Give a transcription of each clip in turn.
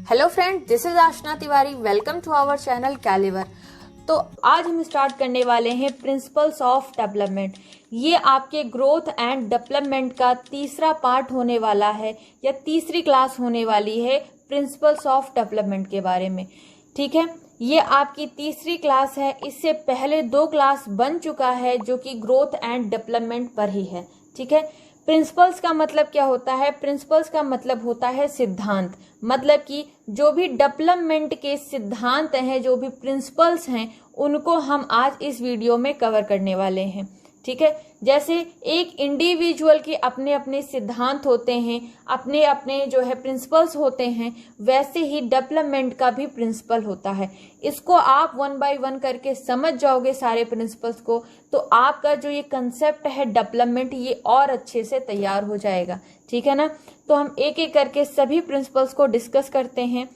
Hello friend, this is Aashna Tiwari. Welcome to our channel caliber. तो आज हम स्टार्ट करने वाले हैं प्रिंसिपल्स ऑफ डेवलपमेंट। ये आपके ग्रोथ एंड डेवलपमेंट का तीसरा पार्ट होने वाला है या तीसरी क्लास होने वाली है प्रिंसिपल्स ऑफ डेवलपमेंट के बारे में। ठीक है, ये आपकी तीसरी क्लास है। इससे पहले 2 क्लास बन चुका है जो कि ग्रोथ एंड डेवलपमेंट पर ही है। ठीक है, प्रिंसिपल्स का मतलब क्या होता है? प्रिंसिपल्स का मतलब होता है सिद्धांत। मतलब कि जो भी डेवलपमेंट के सिद्धांत हैं, जो भी प्रिंसिपल्स हैं, उनको हम आज इस वीडियो में कवर करने वाले हैं। ठीक है, जैसे एक इंडिविजुअल के अपने अपने सिद्धांत होते हैं, अपने अपने जो है प्रिंसिपल्स होते हैं, वैसे ही डेवलपमेंट का भी प्रिंसिपल होता है। इसको आप 1 बाय 1 करके समझ जाओगे सारे प्रिंसिपल्स को, तो आपका जो ये कंसेप्ट है डेवलपमेंट, ये और अच्छे से तैयार हो जाएगा। ठीक है ना, तो हम एक एक करके सभी प्रिंसिपल्स को डिस्कस करते हैं।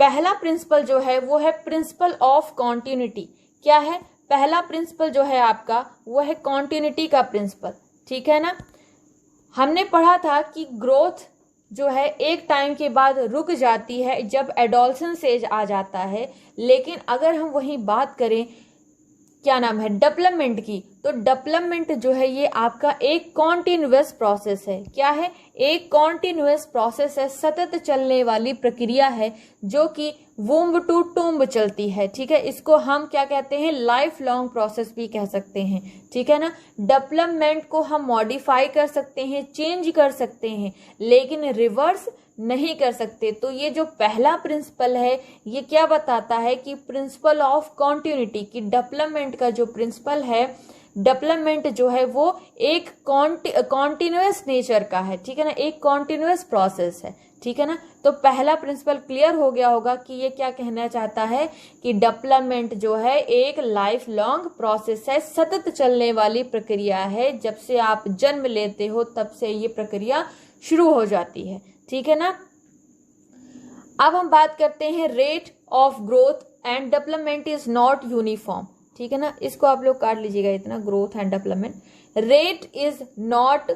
पहला प्रिंसिपल जो है वो है प्रिंसिपल ऑफ कॉन्टिन्यूटी। क्या है? पहला प्रिंसिपल जो है आपका वो है कॉन्टिन्यूटी का प्रिंसिपल। ठीक है ना, हमने पढ़ा था कि ग्रोथ जो है एक टाइम के बाद रुक जाती है जब एडोलसेंस एज आ जाता है। लेकिन अगर हम वही बात करें क्या नाम है डेवलपमेंट की, तो डेवलपमेंट जो है ये आपका एक कॉन्टिन्यूअस प्रोसेस है। क्या है? एक कॉन्टिन्यूअस प्रोसेस है, सतत चलने वाली प्रक्रिया है जो कि वुम्ब टू टूम्ब चलती है। ठीक है, इसको हम क्या कहते हैं? लाइफ लॉन्ग प्रोसेस भी कह सकते हैं। ठीक है ना, डेवलपमेंट को हम मॉडिफाई कर सकते हैं, चेंज कर सकते हैं, लेकिन रिवर्स नहीं कर सकते। तो ये जो पहला प्रिंसिपल है ये क्या बताता है कि प्रिंसिपल ऑफ कॉन्टिन्यूटी की डेवलपमेंट का जो प्रिंसिपल है, डेवलपमेंट जो है वो एक कॉन्टिन्यूअस नेचर का है। ठीक है ना, एक कॉन्टिन्यूअस प्रोसेस है। ठीक है ना, तो पहला प्रिंसिपल क्लियर हो गया होगा कि ये क्या कहना चाहता है कि डेवलपमेंट जो है एक लाइफ लॉन्ग प्रोसेस है, सतत चलने वाली प्रक्रिया है। जब से आप जन्म लेते हो तब से ये प्रक्रिया शुरू हो जाती है। ठीक है ना, अब हम बात करते हैं rate of growth and development is not uniform. ठीक है ना, इसको आप लोग काट लीजिएगा इतना, growth and development. Rate is not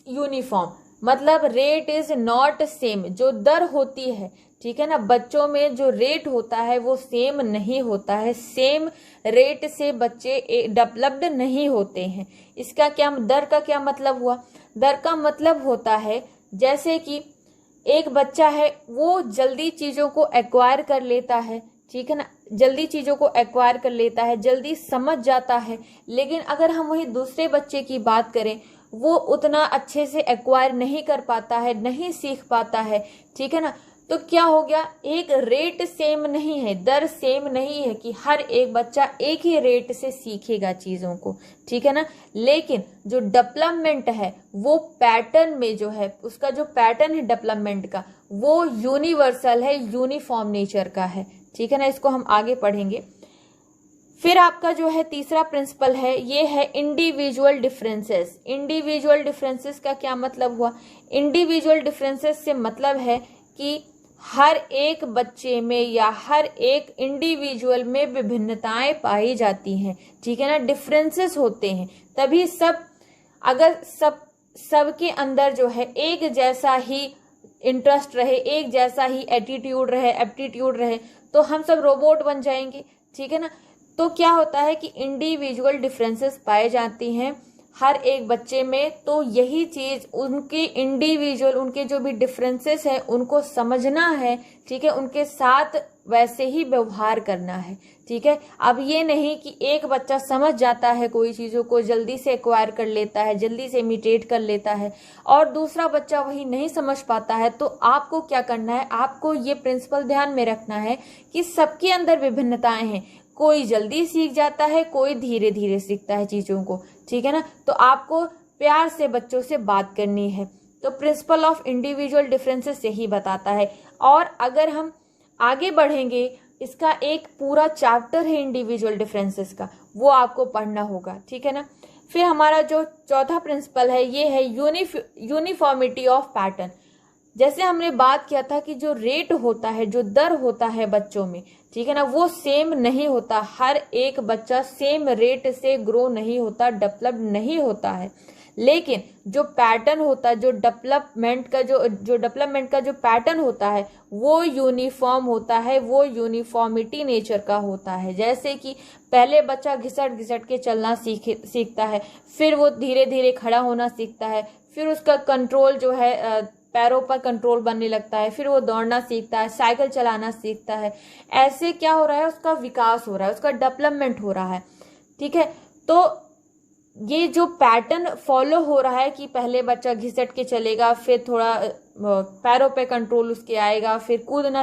uniform, मतलब रेट इज नॉट सेम। जो दर होती है, ठीक है ना, बच्चों में जो रेट होता है वो सेम नहीं होता है। सेम रेट से बच्चे डेवलप्ड नहीं होते हैं। इसका क्या, दर का क्या मतलब हुआ? दर का मतलब होता है जैसे कि एक बच्चा है वो जल्दी चीजों को एक्वायर कर लेता है। ठीक है ना, जल्दी चीजों को एक्वायर कर लेता है, जल्दी समझ जाता है। लेकिन अगर हम वही दूसरे बच्चे की बात करें, वो उतना अच्छे से एक्वायर नहीं कर पाता है, नहीं सीख पाता है। ठीक है ना, तो क्या हो गया? एक रेट सेम नहीं है, दर सेम नहीं है कि हर एक बच्चा एक ही रेट से सीखेगा चीजों को। ठीक है ना, लेकिन जो डेवलपमेंट है वो पैटर्न में जो है, उसका जो पैटर्न है डेवलपमेंट का, वो यूनिवर्सल है, यूनिफॉर्म नेचर का है। ठीक है ना, इसको हम आगे पढ़ेंगे। फिर आपका जो है तीसरा प्रिंसिपल है, ये है इंडिविजुअल डिफरेंसेस। इंडिविजुअल डिफरेंसेस का क्या मतलब हुआ? इंडिविजुअल डिफरेंसेस से मतलब है कि हर एक बच्चे में या हर एक इंडिविजुअल में विभिन्नताएं पाई जाती हैं। ठीक है ना, डिफरेंसेस होते हैं, तभी सब, अगर सबके अंदर जो है एक जैसा ही इंटरेस्ट रहे, एक जैसा ही एटीट्यूड रहे, एप्टीट्यूड रहे, तो हम सब रोबोट बन जाएंगे। ठीक है ना, तो क्या होता है कि इंडिविजुअल डिफरेंसेस पाए जाती हैं हर एक बच्चे में। तो यही चीज उनके इंडिविजुअल, उनके जो भी डिफरेंसेस है उनको समझना है। ठीक है, उनके साथ वैसे ही व्यवहार करना है। ठीक है, अब ये नहीं कि एक बच्चा समझ जाता है कोई चीजों को, जल्दी से एक्वायर कर लेता है, जल्दी से इमिटेट कर लेता है, और दूसरा बच्चा वही नहीं समझ पाता है। तो आपको क्या करना है? आपको ये प्रिंसिपल ध्यान में रखना है कि सबके अंदर विभिन्नताएं हैं। कोई जल्दी सीख जाता है, कोई धीरे धीरे सीखता है चीजों को। ठीक है ना, तो आपको प्यार से बच्चों से बात करनी है। तो प्रिंसिपल ऑफ इंडिविजुअल डिफरेंसेस यही बताता है। और अगर हम आगे बढ़ेंगे, इसका एक पूरा चैप्टर है इंडिविजुअल डिफरेंसेस का, वो आपको पढ़ना होगा। ठीक है ना, फिर हमारा जो चौथा प्रिंसिपल है ये है यूनिफॉर्मिटी ऑफ पैटर्न। जैसे हमने बात किया था कि जो रेट होता है, जो दर होता है बच्चों में, ठीक है ना, वो सेम नहीं होता। हर एक बच्चा सेम रेट से ग्रो नहीं होता, डेवलप नहीं होता है। लेकिन जो पैटर्न होता है, जो डेवलपमेंट का जो पैटर्न होता है वो यूनिफॉर्म होता है, वो यूनिफॉर्मिटी नेचर का होता है। जैसे कि पहले बच्चा घिसट घिसट के चलना सीखता है, फिर वो धीरे धीरे खड़ा होना सीखता है, फिर उसका कंट्रोल जो है पैरों पर कंट्रोल बनने लगता है, फिर वो दौड़ना सीखता है, साइकिल चलाना सीखता है। ऐसे क्या हो रहा है, उसका विकास हो रहा है, उसका डेवलपमेंट हो रहा है। ठीक है, तो ये जो पैटर्न फॉलो हो रहा है कि पहले बच्चा घिसट के चलेगा, फिर थोड़ा पैरों पे कंट्रोल उसके आएगा, फिर कूदना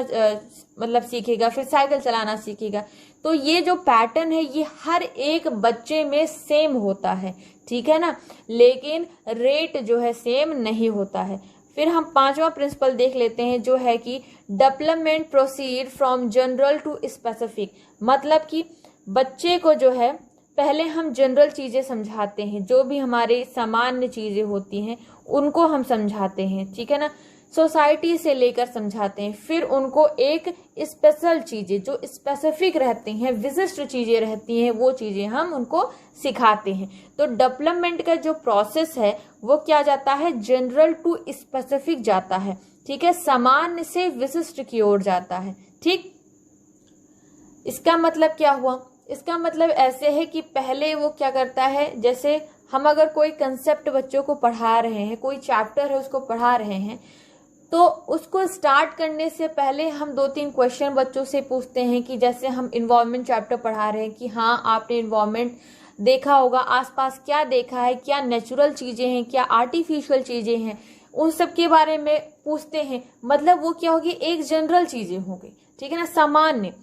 मतलब सीखेगा, फिर साइकिल चलाना सीखेगा। तो ये जो पैटर्न है ये हर एक बच्चे में सेम होता है, ठीक है ना, लेकिन रेट जो है सेम नहीं होता है। फिर हम 5वां प्रिंसिपल देख लेते हैं, जो है कि development proceed from general to specific. मतलब कि बच्चे को जो है पहले हम जनरल चीजें समझाते हैं, जो भी हमारे सामान्य चीजें होती हैं उनको हम समझाते हैं, ठीक है ना, सोसाइटी से लेकर समझाते हैं। फिर उनको एक स्पेशल चीजें जो स्पेसिफिक रहती हैं, विशिष्ट चीजें रहती हैं, वो चीजें हम उनको सिखाते हैं। तो डेवलपमेंट का जो प्रोसेस है वो क्या जाता है, जनरल टू स्पेसिफिक जाता है, ठीक है, सामान्य से विशिष्ट की ओर जाता है। ठीक, इसका मतलब क्या हुआ, इसका मतलब ऐसे है कि पहले वो क्या करता है, जैसे हम अगर कोई कंसेप्ट बच्चों को पढ़ा रहे हैं, कोई चैप्टर है उसको पढ़ा रहे हैं, तो उसको स्टार्ट करने से पहले हम 2-3 क्वेश्चन बच्चों से पूछते हैं कि जैसे हम इन्वायरमेंट चैप्टर पढ़ा रहे हैं कि हाँ आपने इन्वायरमेंट देखा होगा, आसपास क्या देखा है, क्या नेचुरल चीजें हैं, क्या आर्टिफिशियल चीजें हैं, उन सब के बारे में पूछते हैं। मतलब वो क्या होगी, एक जनरल चीजें होगी, ठीक है ना, सामान्य।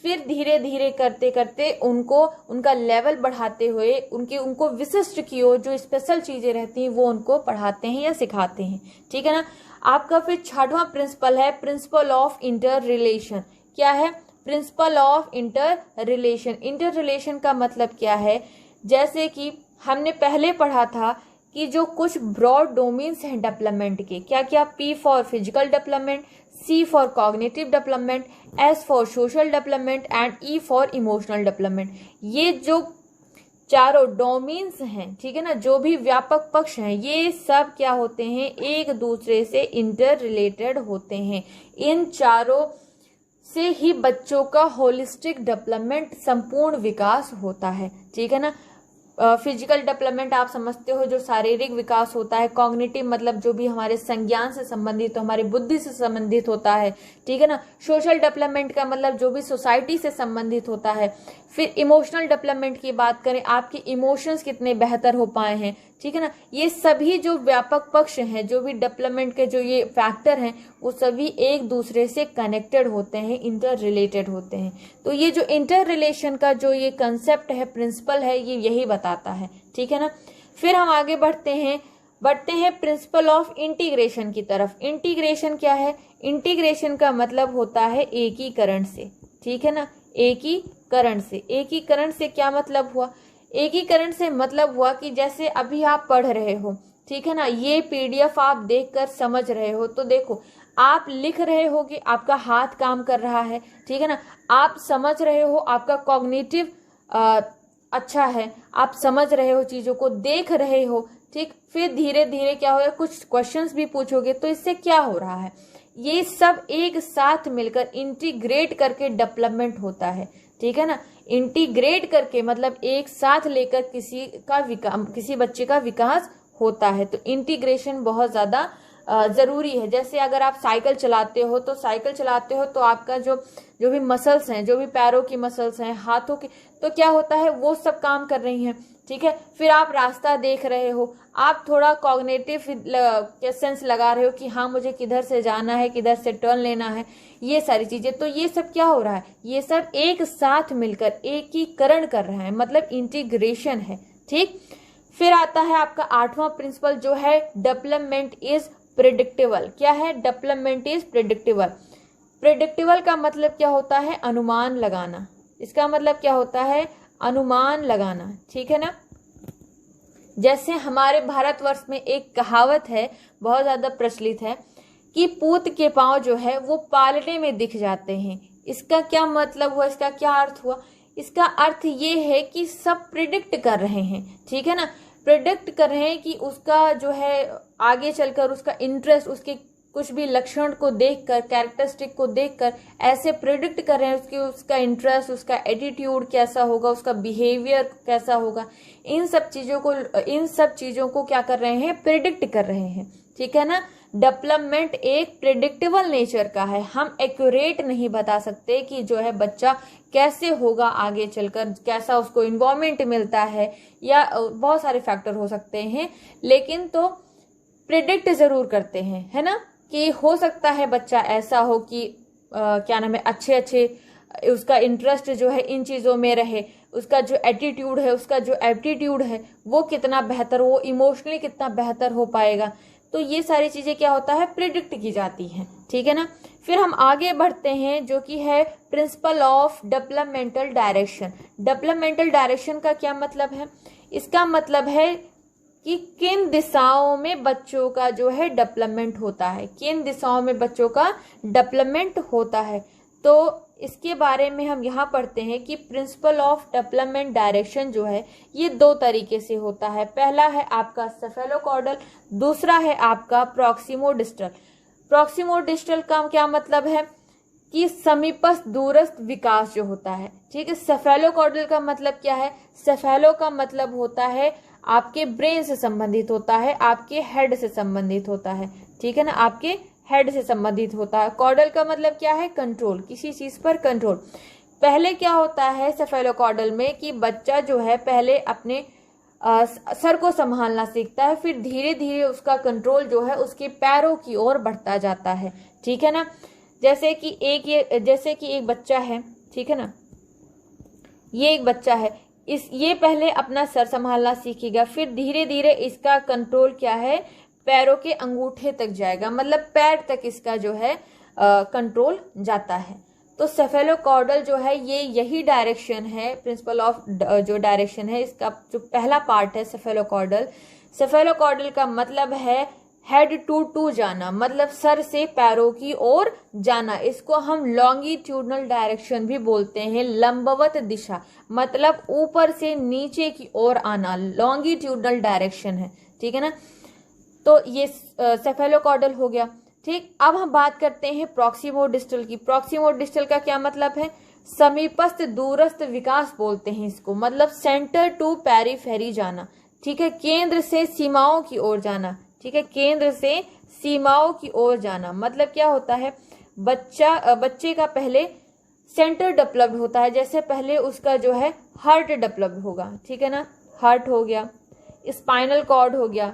फिर धीरे धीरे करते करते उनको उनका लेवल बढ़ाते हुए उनको विशिष्ट की ओर जो स्पेशल चीजें रहती हैं वो उनको पढ़ाते हैं या सिखाते हैं, ठीक है ना। आपका फिर 6वां प्रिंसिपल है प्रिंसिपल ऑफ इंटर रिलेशन। क्या है, principle of inter relation. Inter relation का मतलब क्या है, जैसे कि हमने पहले पढ़ा था कि जो कुछ ब्रॉड डोमेन्स हैं डेवलपमेंट के, क्या क्या, P for physical development, C for cognitive development, S for social development and E for emotional development. ये जो चारों डोमेन्स हैं, ठीक है ना, जो भी व्यापक पक्ष हैं, ये सब क्या होते हैं, एक दूसरे से इंटर रिलेटेड होते हैं। इन चारों से ही बच्चों का होलिस्टिक डेवलपमेंट, संपूर्ण विकास होता है, ठीक है ना। फिजिकल डेवलपमेंट आप समझते हो, जो शारीरिक विकास होता है। कॉग्निटिव मतलब जो भी हमारे संज्ञान से संबंधित, तो हमारी बुद्धि से संबंधित होता है, ठीक है ना। सोशल डेवलपमेंट का मतलब जो भी सोसाइटी से संबंधित होता है। फिर इमोशनल डेवलपमेंट की बात करें, आपके इमोशंस कितने बेहतर हो पाए हैं, ठीक है ना। ये सभी जो व्यापक पक्ष हैं, जो भी डेवलपमेंट के जो ये फैक्टर हैं, वो सभी एक दूसरे से कनेक्टेड होते हैं, इंटर रिलेटेड होते हैं। तो ये जो इंटर रिलेशन का जो ये कंसेप्ट है, प्रिंसिपल है, ये यही बताता है, ठीक है ना। फिर हम आगे बढ़ते हैं प्रिंसिपल ऑफ इंटीग्रेशन की तरफ। इंटीग्रेशन क्या है, इंटीग्रेशन का मतलब होता है एकीकरण से, ठीक है ना, एकीकरण से। एकीकरण से क्या मतलब हुआ, एकीकरण से मतलब हुआ कि जैसे अभी आप पढ़ रहे हो, ठीक है ना, ये PDF आप देखकर समझ रहे हो, तो देखो आप लिख रहे हो कि आपका हाथ काम कर रहा है, ठीक है ना, आप समझ रहे हो, आपका कॉग्निटिव अच्छा है, आप समझ रहे हो, चीजों को देख रहे हो, ठीक। फिर धीरे धीरे क्या होगा, कुछ क्वेश्चंस भी पूछोगे, तो इससे क्या हो रहा है, ये सब एक साथ मिलकर इंटीग्रेट करके डेवलपमेंट होता है, ठीक है ना। इंटीग्रेट करके मतलब एक साथ लेकर किसी बच्चे का विकास होता है। तो इंटीग्रेशन बहुत ज्यादा जरूरी है। जैसे अगर आप साइकिल चलाते हो, तो आपका जो भी मसल्स हैं, जो भी पैरों की मसल्स हैं, हाथों की, तो क्या होता है, वो सब काम कर रही हैं, ठीक है। फिर आप रास्ता देख रहे हो, आप थोड़ा कॉग्निटिव सेंस लगा रहे हो कि हाँ मुझे किधर से जाना है, किधर से टर्न लेना है, ये सारी चीजें। तो ये सब क्या हो रहा है, ये सब एक साथ मिलकर एकीकरण कर रहा है, मतलब इंटीग्रेशन है, ठीक। फिर आता है आपका 8वां प्रिंसिपल, जो है डेवलपमेंट इज प्रेडिक्टेबल। क्या है, डेवलपमेंट इज प्रेडिक्टेबल। प्रेडिक्टेबल का मतलब क्या होता है, अनुमान लगाना। इसका मतलब क्या होता है, अनुमान लगाना, ठीक है ना। जैसे हमारे भारतवर्ष में एक कहावत है, बहुत ज्यादा प्रचलित है, कि पूत के पांव जो है वो पालने में दिख जाते हैं। इसका क्या मतलब हुआ, इसका क्या अर्थ हुआ, इसका अर्थ ये है कि सब प्रिडिक्ट कर रहे हैं, ठीक है ना। प्रिडिक्ट कर रहे हैं कि उसका जो है आगे चलकर उसका इंटरेस्ट, उसके कुछ भी लक्षण को देखकर, कैरेक्टरिस्टिक को देखकर ऐसे प्रिडिक्ट कर रहे हैं उसका इंटरेस्ट, उसका एटीट्यूड कैसा होगा, उसका बिहेवियर कैसा होगा। इन सब चीजों को क्या कर रहे हैं, प्रिडिक्ट कर रहे हैं। ठीक है ना। डेवलपमेंट एक प्रिडिक्टेबल नेचर का है। हम एक्यूरेट नहीं बता सकते कि जो है बच्चा कैसे होगा आगे चलकर, कैसा उसको इन्वायरमेंट मिलता है, या बहुत सारे फैक्टर हो सकते हैं, लेकिन तो प्रिडिक्ट जरूर करते हैं, है ना, कि हो सकता है बच्चा ऐसा हो कि क्या नाम है, अच्छे उसका इंटरेस्ट जो है इन चीजों में रहे, उसका जो एटीट्यूड है, उसका जो एप्टीट्यूड है वो कितना बेहतर, वो इमोशनली कितना बेहतर हो पाएगा। तो ये सारी चीजें क्या होता है, प्रिडिक्ट की जाती हैं। ठीक है ना। फिर हम आगे बढ़ते हैं, जो कि है principle of developmental direction. Developmental direction का क्या मतलब है, इसका मतलब है कि किन दिशाओं में बच्चों का जो है डेवलपमेंट होता है, किन दिशाओं में बच्चों का डेवलपमेंट होता है। तो इसके बारे में हम यहाँ पढ़ते हैं कि प्रिंसिपल ऑफ डेवलपमेंट डायरेक्शन जो है ये दो तरीके से होता है। पहला है आपका सेफेलोकॉर्डल, दूसरा है आपका प्रॉक्सिमोडिस्टल। प्रॉक्सिमोडिस्टल का क्या मतलब है कि समीपस्थ दूरस्थ विकास जो होता है। ठीक है। सेफेलोकॉर्डल का मतलब क्या है, सेफेलो का मतलब होता है आपके ब्रेन से संबंधित होता है, आपके हेड से संबंधित होता है। ठीक है ना, आपके हेड से संबंधित होता है। कॉर्डल का मतलब क्या है, कंट्रोल, किसी चीज पर कंट्रोल। पहले क्या होता है सेफेलोकॉर्डल में कि बच्चा जो है पहले अपने सर को संभालना सीखता है, फिर धीरे धीरे उसका कंट्रोल जो है उसके पैरों की ओर बढ़ता जाता है। ठीक है ना। जैसे कि एक बच्चा है, ठीक है ना, ये एक बच्चा है, ये पहले अपना सर संभालना सीखेगा, फिर धीरे धीरे इसका कंट्रोल क्या है, पैरों के अंगूठे तक जाएगा, मतलब पैर तक इसका जो है कंट्रोल जाता है। तो सेफेलोकॉर्डल जो है ये यही डायरेक्शन है, प्रिंसिपल ऑफ जो डायरेक्शन है इसका जो पहला पार्ट है सेफेलोकॉर्डल। सेफेलोकॉर्डल का मतलब है हेड टू जाना, मतलब सर से पैरों की ओर जाना। इसको हम लॉन्गिट्यूडनल डायरेक्शन भी बोलते हैं, लंबवत दिशा, मतलब ऊपर से नीचे की ओर आना, लॉन्गिट्यूडनल डायरेक्शन है। ठीक है ना। तो ये सेफेलोकॉर्डल हो गया। ठीक। अब हम बात करते हैं प्रॉक्सिमोडिस्टल की। प्रॉक्सिमोडिस्टल का क्या मतलब है, समीपस्थ दूरस्थ विकास बोलते हैं इसको, मतलब सेंटर टू पेरिफेरी जाना। ठीक है। केंद्र से सीमाओं की ओर जाना। ठीक है। केंद्र से सीमाओं की ओर जाना मतलब क्या होता है, बच्चे का पहले सेंटर डेवलप्ड होता है, जैसे पहले उसका जो है हार्ट डेवलप्ड होगा। ठीक है ना, हार्ट हो गया, स्पाइनल कॉर्ड हो गया,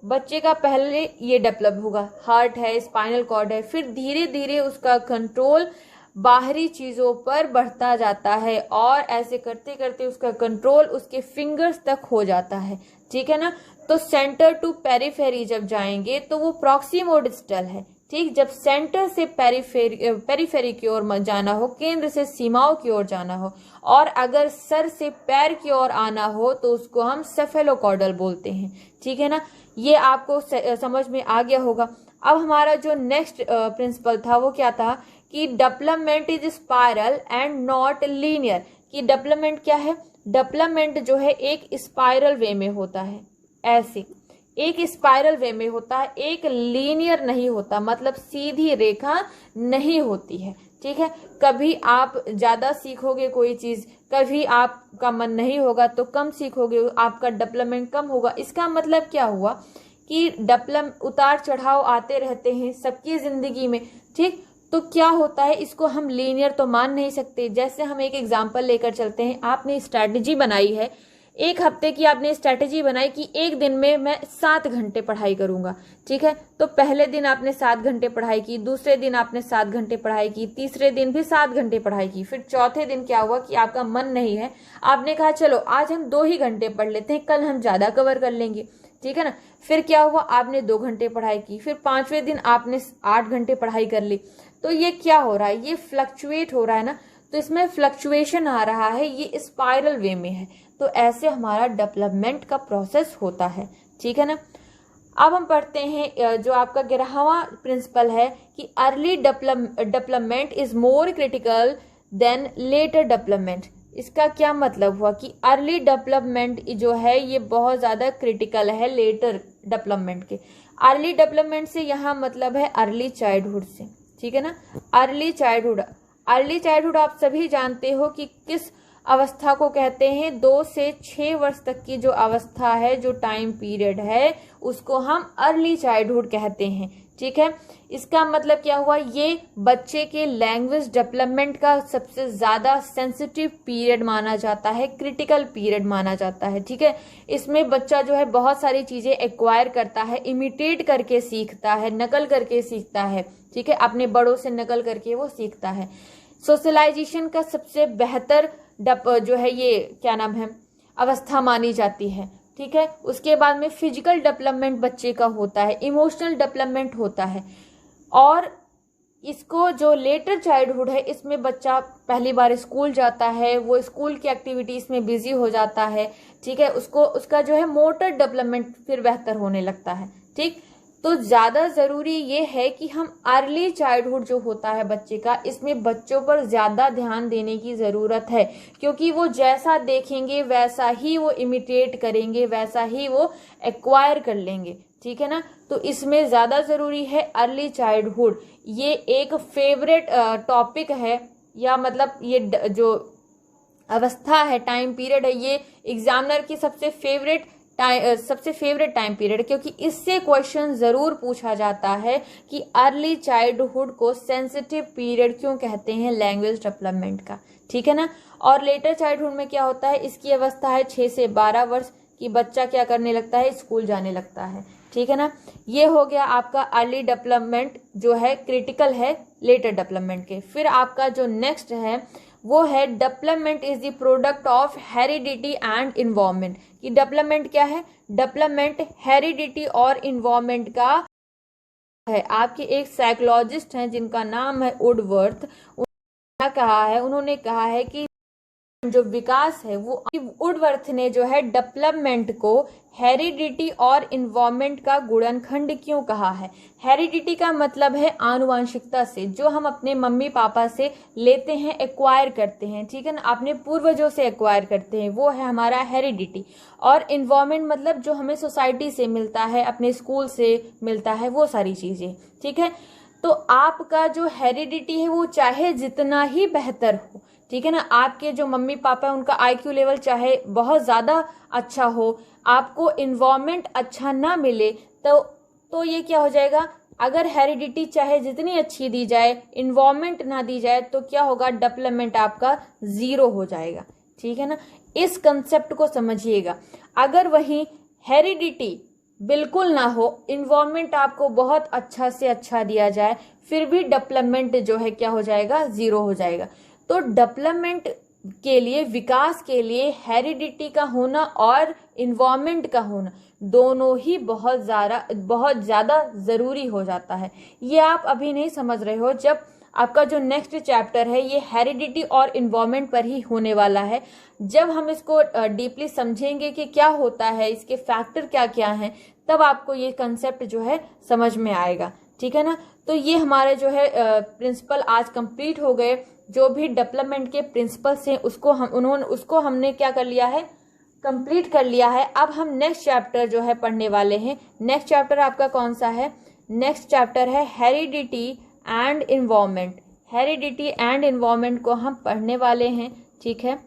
बच्चे का पहले ये डेवलप होगा, हार्ट है, स्पाइनल कॉर्ड है, फिर धीरे धीरे उसका कंट्रोल बाहरी चीजों पर बढ़ता जाता है, और ऐसे करते करते उसका कंट्रोल उसके फिंगर्स तक हो जाता है। ठीक है ना। तो सेंटर टू पेरिफेरी जब जाएंगे तो वो प्रॉक्सिमोडिस्टल है। ठीक। जब सेंटर से पेरिफेरी की ओर जाना हो, केंद्र से सीमाओं की ओर जाना हो, और अगर सर से पैर की ओर आना हो तो उसको हम सेफेलोकॉर्डल बोलते हैं। ठीक है ना। ये आपको समझ में आ गया होगा। अब हमारा जो नेक्स्ट प्रिंसिपल था वो क्या था कि development is spiral and not linear. कि डेवलपमेंट क्या है, डेवलपमेंट जो है एक स्पाइरल वे में होता है, ऐसे एक स्पाइरल वे में होता है, एक लीनियर नहीं होता, मतलब सीधी रेखा नहीं होती है। ठीक है। कभी आप ज्यादा सीखोगे कोई चीज, कभी आपका मन नहीं होगा तो कम सीखोगे, आपका डेवलपमेंट कम होगा। इसका मतलब क्या हुआ कि डेवलप उतार चढ़ाव आते रहते हैं सबकी जिंदगी में। ठीक। तो क्या होता है, इसको हम लीनियर तो मान नहीं सकते। जैसे हम एक एग्जांपल लेकर चलते हैं, आपने स्ट्रैटेजी बनाई है, एक हफ्ते की आपने स्ट्रैटेजी बनाई कि एक दिन में मैं 7 घंटे पढ़ाई करूंगा। ठीक है। तो पहले दिन आपने 7 घंटे पढ़ाई की, दूसरे दिन आपने 7 घंटे पढ़ाई की, तीसरे दिन भी 7 घंटे पढ़ाई की, फिर चौथे दिन क्या हुआ कि आपका मन नहीं है, आपने कहा चलो आज हम 2 ही घंटे पढ़ लेते हैं, कल हम ज्यादा कवर कर लेंगे। ठीक है ना। फिर क्या हुआ, आपने 2 घंटे पढ़ाई की, फिर 5वें दिन आपने 8 घंटे पढ़ाई कर ली। तो ये क्या हो रहा है, ये फ्लक्चुएट हो रहा है ना, तो इसमें फ्लक्चुएशन आ रहा है, ये स्पाइरल वे में है। तो ऐसे हमारा डेवलपमेंट का प्रोसेस होता है। ठीक है ना। अब हम पढ़ते हैं जो आपका 11वां प्रिंसिपल है कि early development is more critical than later development. इसका क्या मतलब हुआ कि अर्ली डेवलपमेंट जो है ये बहुत ज़्यादा क्रिटिकल है लेटर डेवलपमेंट के। अर्ली डेवलपमेंट से यहाँ मतलब है अर्ली चाइल्डहुड से, ठीक है ना। अर्ली चाइल्डहुड आप सभी जानते हो कि किस अवस्था को कहते हैं, 2 से 6 वर्ष तक की जो अवस्था है, जो टाइम पीरियड है, उसको हम अर्ली चाइल्डहुड कहते हैं, ठीक है। इसका मतलब क्या हुआ, ये बच्चे के लैंग्वेज डेवलपमेंट का सबसे ज्यादा सेंसिटिव पीरियड माना जाता है, क्रिटिकल पीरियड माना जाता है, ठीक है। इसमें बच्चा जो है बहुत सारी चीजें एक्वायर करता है, इमिटेट करके सीखता है, नकल करके सीखता है, ठीक है, अपने बड़ों से नकल करके वो सीखता है। सोशलाइजेशन का सबसे बेहतर जो है ये क्या नाम है, अवस्था मानी जाती है, ठीक है। उसके बाद में फिजिकल डेवलपमेंट बच्चे का होता है, इमोशनल डेवलपमेंट होता है, और इसको जो लेटर चाइल्डहुड है इसमें बच्चा पहली बार स्कूल जाता है, वो स्कूल की एक्टिविटीज में बिजी हो जाता है, ठीक है। उसका जो है मोटर डेवलपमेंट फिर बेहतर होने लगता है, ठीक। तो ज्यादा जरूरी ये है कि हम अर्ली चाइल्डहुड जो होता है बच्चे का, इसमें बच्चों पर ज्यादा ध्यान देने की जरूरत है, क्योंकि वो जैसा देखेंगे वैसा ही वो इमिटेट करेंगे, वैसा ही वो एक्वायर कर लेंगे, ठीक है ना। तो इसमें ज्यादा जरूरी है अर्ली चाइल्डहुड। ये एक फेवरेट टॉपिक है, या मतलब ये जो अवस्था है, टाइम पीरियड है, ये एग्जामिनर की सबसे फेवरेट टाइम पीरियड, क्योंकि इससे क्वेश्चन जरूर पूछा जाता है कि अर्ली चाइल्डहुड को सेंसिटिव पीरियड क्यों कहते हैं लैंग्वेज डेवलपमेंट का, ठीक है ना। और लेटर चाइल्डहुड में क्या होता है, इसकी अवस्था है 6 से 12 वर्ष की, बच्चा क्या करने लगता है, स्कूल जाने लगता है, ठीक है ना। ये हो गया आपका अर्ली डेवलपमेंट जो है क्रिटिकल है लेटर डेवलपमेंट के। फिर आपका जो नेक्स्ट है वो है development is the product of heredity and environment. कि डेवलपमेंट क्या है, डेवलपमेंट हेरिडिटी और इन्वायरमेंट का है। आपके एक साइकोलॉजिस्ट हैं जिनका नाम है वुडवर्थ, उन्होंने कहा है कि जो विकास है वो, वुडवर्थ ने जो है डेवलपमेंट को हेरिडिटी और इन्वायरमेंट का गुणनखंड क्यों कहा है। हेरिडिटी का मतलब है आनुवंशिकता से, जो हम अपने मम्मी पापा से लेते हैं, एक्वायर करते हैं, ठीक है ना, अपने पूर्वजों से एक्वायर करते हैं, वो है हमारा हेरिडिटी। और इन्वायरमेंट मतलब जो हमें सोसाइटी से मिलता है, अपने स्कूल से मिलता है, वो सारी चीजें, ठीक है। तो आपका जो हेरिडिटी है वो चाहे जितना ही बेहतर हो, ठीक है ना, आपके जो मम्मी पापा है उनका IQ लेवल चाहे बहुत ज्यादा अच्छा हो, आपको इन्वायरमेंट अच्छा ना मिले तो ये क्या हो जाएगा, अगर हेरिडिटी चाहे जितनी अच्छी दी जाए, इन्वायरमेंट ना दी जाए, तो क्या होगा, डेवलपमेंट आपका 0 हो जाएगा, ठीक है ना। इस कंसेप्ट को समझिएगा। अगर वही हेरिडिटी बिल्कुल ना हो, इन्वायरमेंट आपको बहुत अच्छा से अच्छा दिया जाए, फिर भी डेवलपमेंट जो है क्या हो जाएगा, 0 हो जाएगा। तो डेवलपमेंट के लिए, विकास के लिए हेरिडिटी का होना और इन्वायरमेंट का होना दोनों ही बहुत ज्यादा जरूरी हो जाता है। ये आप अभी नहीं समझ रहे हो, जब आपका जो नेक्स्ट चैप्टर है ये हेरिडिटी और इन्वायरमेंट पर ही होने वाला है। जब हम इसको डीपली समझेंगे कि क्या होता है, इसके फैक्टर क्या क्या हैं, तब आपको ये कंसेप्ट जो है समझ में आएगा, ठीक है ना। तो ये हमारे जो है प्रिंसिपल आज कंप्लीट हो गए। जो भी डेवलपमेंट के प्रिंसिपल्स हैं उसको हमने क्या कर लिया है, कंप्लीट कर लिया है। अब हम नेक्स्ट चैप्टर जो है पढ़ने वाले हैं। नेक्स्ट चैप्टर आपका कौन सा है, नेक्स्ट चैप्टर है heredity and environment. Heredity and environment को हम पढ़ने वाले हैं, ठीक है।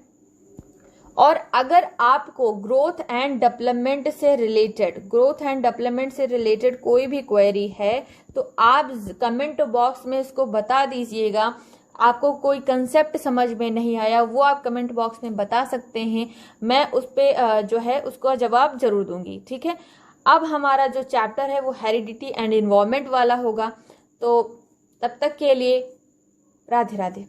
और अगर आपको ग्रोथ एंड डेवलपमेंट से रिलेटेड कोई भी क्वेरी है तो आप कमेंट बॉक्स में इसको बता दीजिएगा। आपको कोई कंसेप्ट समझ में नहीं आया वो आप कमेंट बॉक्स में बता सकते हैं, मैं उस पे जो है उसका जवाब जरूर दूंगी, ठीक है। अब हमारा जो चैप्टर है वो हेरिडिटी एंड इन्वायरमेंट वाला होगा। तो तब तक के लिए राधे राधे।